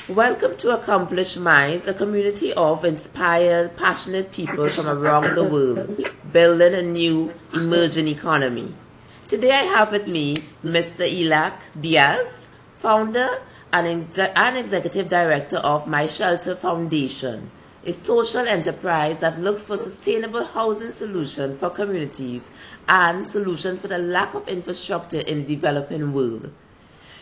Welcome to Accomplished Minds, a community of inspired, passionate people from around the world, building a new, emerging economy. Today I have with me Mr. Elac Diaz, founder and executive director of My Shelter Foundation, a social enterprise that looks for sustainable housing solutions for communities and solutions for the lack of infrastructure in the developing world.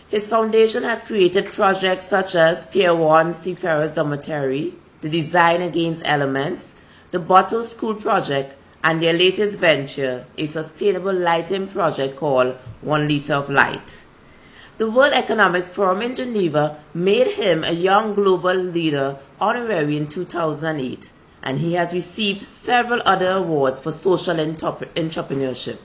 His foundation has created projects such as Pier 1 Seafarers Dormitory, the Design Against Elements, the Bottle School Project, and their latest venture, a sustainable lighting project called 1 Liter of Light. The World Economic Forum in Geneva made him a Young Global Leader honorary in 2008, and he has received several other awards for social entrepreneurship.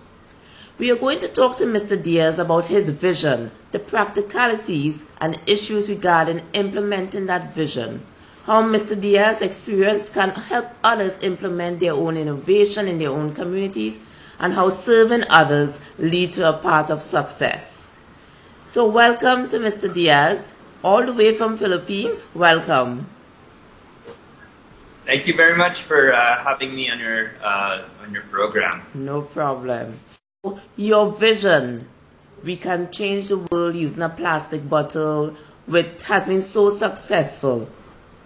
We are going to talk to Mr. Diaz about his vision, the practicalities and issues regarding implementing that vision, how Mr. Diaz's experience can help others implement their own innovation in their own communities, and how serving others lead to a path of success. So welcome to Mr. Diaz, all the way from Philippines. Welcome. Thank you very much for having me on your program. No problem. Your vision, we can change the world using a plastic bottle, which has been so successful.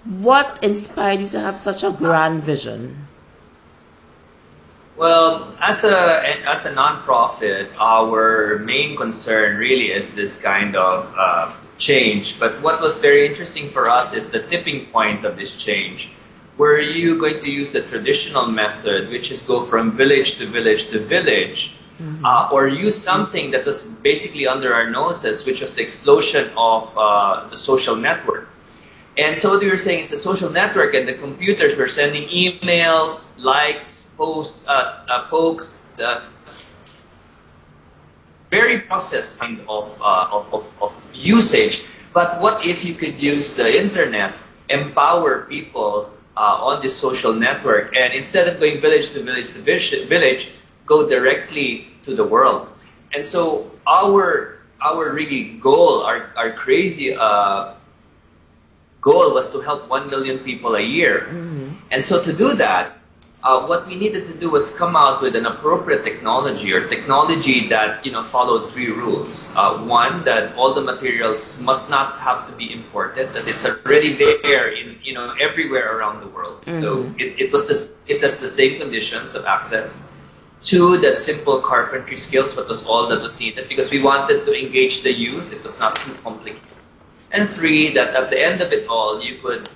What inspired you to have such a grand vision? Well, as a nonprofit, our main concern really is this kind of change. But what was very interesting for us is the tipping point of this change. Were you going to use the traditional method, which is go from village to village to village, or use something that was basically under our noses, which was the explosion of the social network. And so what we were saying is the social network and the computers were sending emails, likes, posts, pokes, very processed kind of usage. But what if you could use the internet, empower people on this social network, and instead of going village to village to village, go directly to the world. And so our really goal, our crazy goal was to help 1 million people a year. And so to do that, what we needed to do was come out with an appropriate technology, or technology that followed 3 rules. One, that all the materials must not have to be imported, that it's already there in everywhere around the world. So it has the same conditions of access. 2, that simple carpentry skills, what was all that was needed, because we wanted to engage the youth. It was not too complicated. And 3, that at the end of it all, you could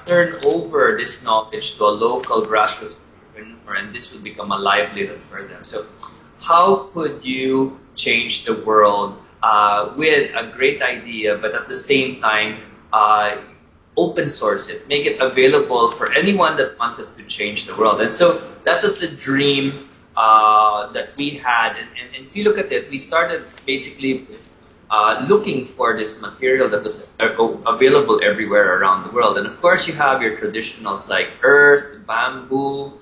turn over this knowledge to a local grassroots entrepreneur, and this would become a livelihood for them. So how could you change the world with a great idea, but at the same time open source it, make it available for anyone that wanted to change the world? And so that was the dream that we had. And if you look at it, we started basically looking for this material that was available everywhere around the world. And of course, you have your traditionals like earth, bamboo,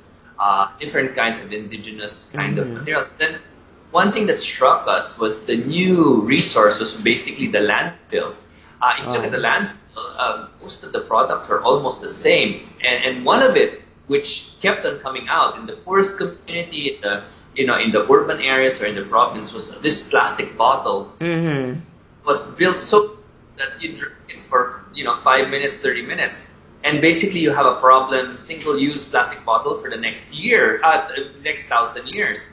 different kinds of indigenous kind of materials. But then one thing that struck us was the new resource was basically the landfill. If you look at the landfill, most of the products are almost the same. And one of it, which kept on coming out in the poorest community, in the urban areas or in the province, was this plastic bottle. Was built so that you drink it for 5 minutes, 30 minutes, and basically you have a problem, single-use plastic bottle for the next year, the next 1,000 years.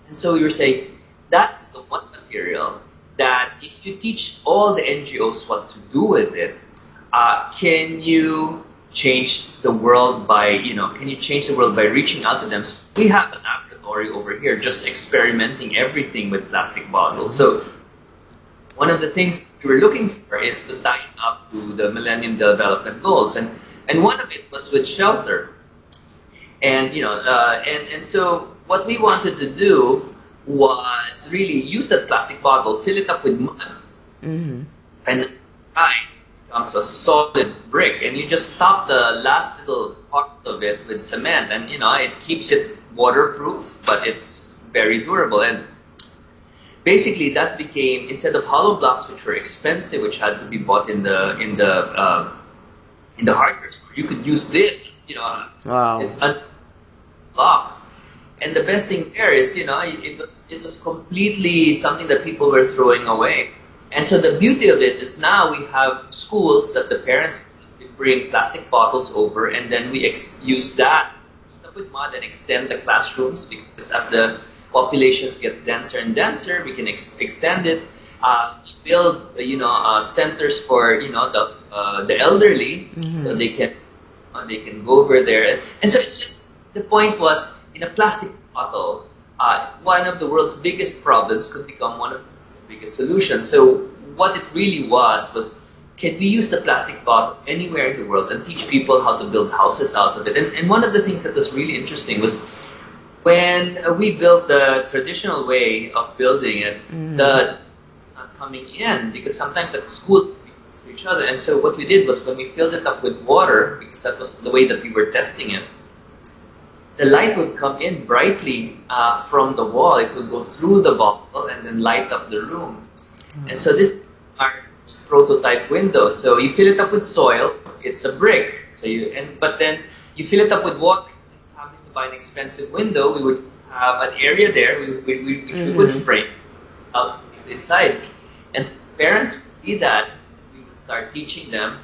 And so you're saying that's the one material that if you teach all the NGOs what to do with it, can you change the world by reaching out to them? So we have an laboratory over here just experimenting everything with plastic bottles. So one of the things we were looking for is to tie up to the Millennium Development Goals, and one of it was with shelter. And and so what we wanted to do was really use that plastic bottle, fill it up with mud, and rise becomes a solid brick, and you just top the last little part of it with cement, and it keeps it waterproof, but it's very durable. And basically that became, instead of hollow blocks, which were expensive, which had to be bought in the hardware store, you could use this, Wow. this blocks. And the best thing there is, it was completely something that people were throwing away. And so the beauty of it is now we have schools that the parents bring plastic bottles over, and then we use that with mud and extend the classrooms, because as the populations get denser and denser, we can extend it. Build, centers for the elderly, so they can go over there. And so it's just, the point was, in a plastic bottle, one of the world's biggest problems could become one of the biggest solutions. So what it really was can we use the plastic bottle anywhere in the world and teach people how to build houses out of it? And one of the things that was really interesting was when we built the traditional way of building it, it's not coming in, because sometimes the school to each other. And so what we did was, when we filled it up with water, because that was the way that we were testing it, the light would come in brightly from the wall. It would go through the bottle and then light up the room. And so this is our prototype window. So you fill it up with soil, it's a brick. But then you fill it up with water. Instead of having to buy an expensive window, we would have an area there which we would frame out inside. And parents would see that. We would start teaching them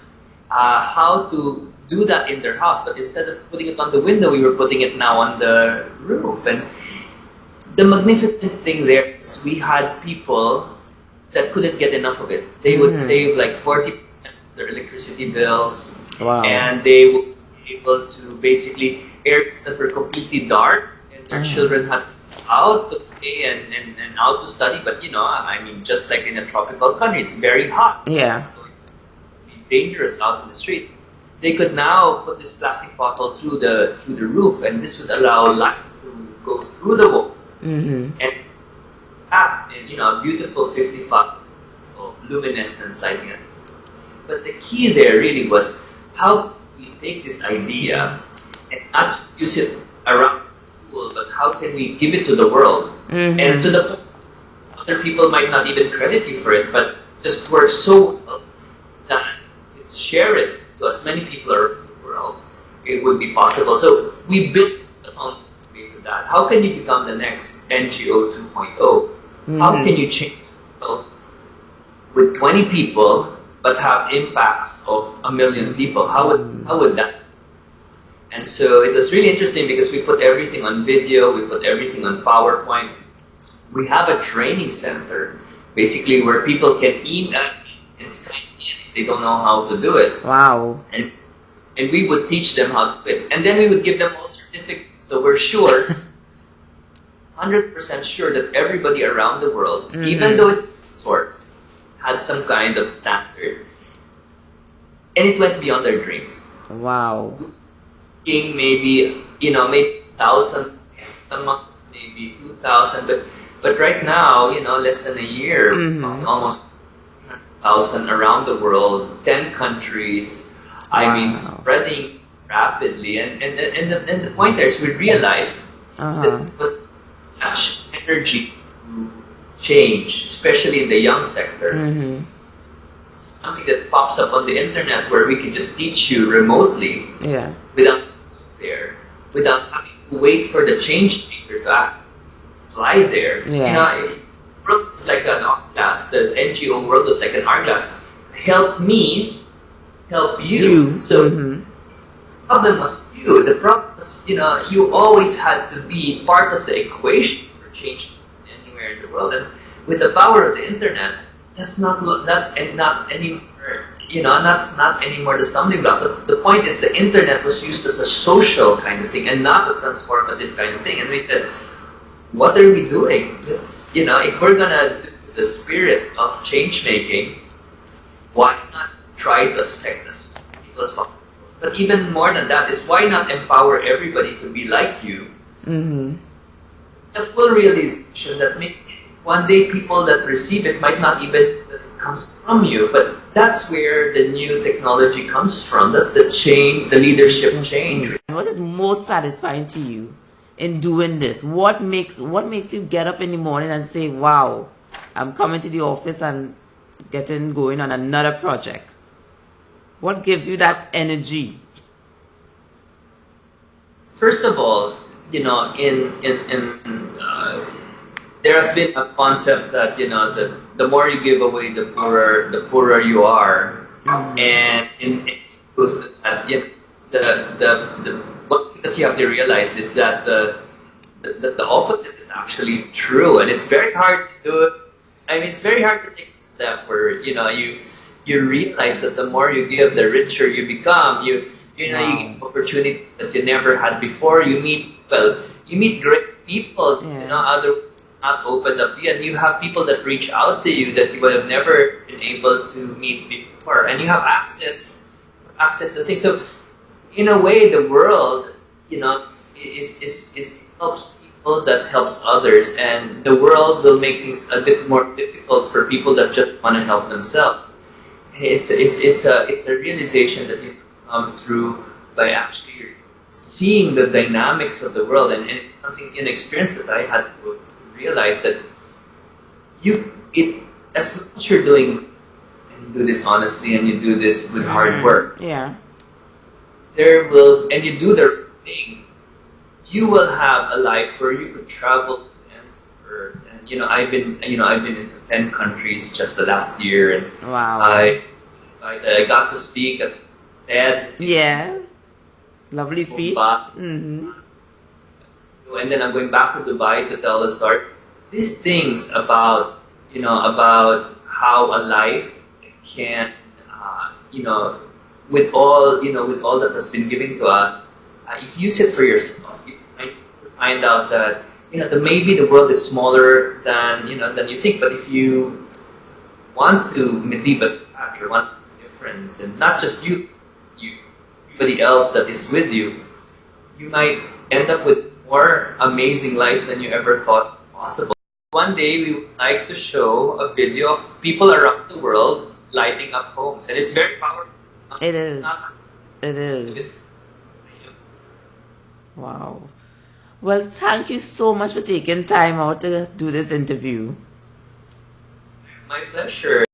how to do that in their house. But instead of putting it on the window, we were putting it now on the roof. And the magnificent thing there is we had people that couldn't get enough of it. They would save like 40% of their electricity bills. Wow. And they would be able to basically, areas that were completely dark, and their children had out to play and out to study. But just like in a tropical country, it's very hot. Yeah. So it would be dangerous out in the street. They could now put this plastic bottle through the roof, and this would allow light to go through the wall. And a beautiful 55 of luminescence lighting it. But the key there really was, how we take this idea and not use it around the school, but how can we give it to the world? And to the other people might not even credit you for it, but just work so well that you share it to as many people around the world, it would be possible. So we built the foundation to that. How can you become the next NGO 2.0? How can you change the world with 20 people but have impacts of 1 million people? How would that? And so it was really interesting, because we put everything on video, we put everything on PowerPoint. We have a training center, basically, where people can email and Skype in if they don't know how to do it. Wow. And we would teach them how to do it. And then we would give them all certificates. So we're sure, 100% sure, that everybody around the world, even though it's source, had some kind of standard. And it went beyond their dreams. Wow. Maybe 1,000 a month, maybe 2,000, but right now, less than a year, almost 1,000 around the world, 10 countries. I mean, spreading rapidly. And the point there is, we realized that there was much energy to change, especially in the young sector. Something that pops up on the internet where we can just teach you remotely, without there, without having to wait for the change maker to fly there. The world is like an hourglass. The NGO world is like an hourglass. Help me, help you. So the problem was you. The problem was, you always had to be part of the equation for change anywhere in the world. And with the power of the internet, that's not anymore. That's not anymore the stumbling block. The point is, the internet was used as a social kind of thing and not a transformative kind of thing. And we said, what are we doing? Let's, if we're gonna do the spirit of change making, why not try to affect as people as possible? But even more than that is, why not empower everybody to be like you? The full realization that maybe one day people that receive it might not even that it comes from you, but that's where the new technology comes from. That's the change, the leadership change. What is most satisfying to you in doing this? What makes you get up in the morning and say, wow, I'm coming to the office and getting going on another project? What gives you that energy? First of all, there has been a concept that the more you give away, the poorer you are, and the one thing that you have to realize is that the opposite is actually true, and it's very hard to do it. I mean, it's very hard to take the step where you realize that the more you give, the richer you become. You get opportunities that you never had before. You meet great people. Other not opened up to you, and you have people that reach out to you that you would have never been able to meet before, and you have access to things. So, in a way, the world, is helps people that helps others, and the world will make things a bit more difficult for people that just want to help themselves. It's a realization that you come through by actually seeing the dynamics of the world, and it's something, an experience that I had to realize that as long as you're doing, and you do this honestly, and you do this with hard work, and you do the thing, you will have a life where you could travel and earth. And I've been into 10 countries just the last year, and I got to speak at TED. Yeah, lovely speech. And then I'm going back to Dubai to tell the story. These things about how a life can, with all that has been given to us, if you sit for yourself, you might find out that that maybe the world is smaller than you think. But if you want to leave a scratch or want a difference, and not just you, everybody else that is with you, you might end up with more amazing life than you ever thought possible. One day we would like to show a video of people around the world lighting up homes, and it's very powerful. It is. It is. Wow. Well, thank you so much for taking time out to do this interview. My pleasure.